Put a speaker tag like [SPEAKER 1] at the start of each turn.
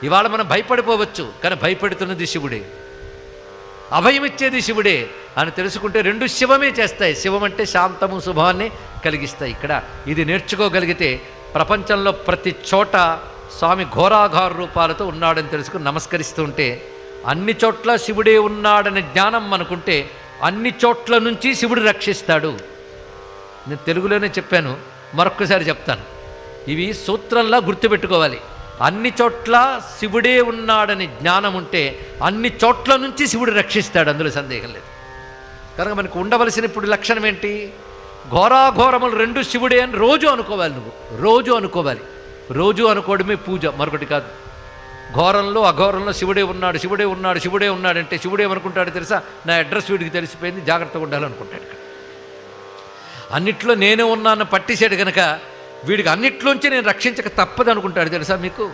[SPEAKER 1] ఇవాళ మనం భయపడిపోవచ్చు, కానీ భయపెడుతున్నది శివుడే, అభయం ఇచ్చేది శివుడే అని తెలుసుకుంటే రెండు శివమే చేస్తాయి. శివం అంటే శాంతము శుభాన్ని కలిగిస్తాయి. ఇక్కడ ఇది నేర్చుకోగలిగితే ప్రపంచంలో ప్రతి చోట స్వామి ఘోరాఘోర రూపాలతో ఉన్నాడని తెలుసుకుని నమస్కరిస్తూ ఉంటే, అన్ని చోట్ల శివుడే ఉన్నాడనే జ్ఞానం మనకుంటే అన్ని చోట్ల నుంచి శివుడు రక్షిస్తాడు. నేను తెలుగులోనే చెప్పాను, మరొక్కసారి చెప్తాను. ఇవి సూత్రంలా గుర్తుపెట్టుకోవాలి. అన్ని చోట్ల శివుడే ఉన్నాడని జ్ఞానం ఉంటే అన్ని చోట్ల నుంచి శివుడు రక్షిస్తాడు, అందులో సందేహం లేదు. కనుక మనకు ఉండవలసిన ఇప్పుడు లక్షణం ఏంటి? ఘోరాఘోరములు రెండు శివుడే అని రోజు అనుకోవాలి. నువ్వు రోజు అనుకోవాలి. రోజు అనుకోవడమే పూజ, మరొకటి కాదు. ఘోరంలో అఘోరంలో శివుడే ఉన్నాడు, శివుడే ఉన్నాడు, శివుడే ఉన్నాడు అంటే శివుడే ఏమనుకుంటాడు తెలుసా? నా అడ్రస్ వీడికి తెలిసిపోయింది, జాగ్రత్తగా ఉండాలనుకుంటాడు. అన్నిట్లో నేనే ఉన్నాను పట్టిసాడు కనుక వీడికి అన్నిట్లోంచి నేను రక్షించక తప్పదు అనుకుంటాడు తెలుసా మీకు.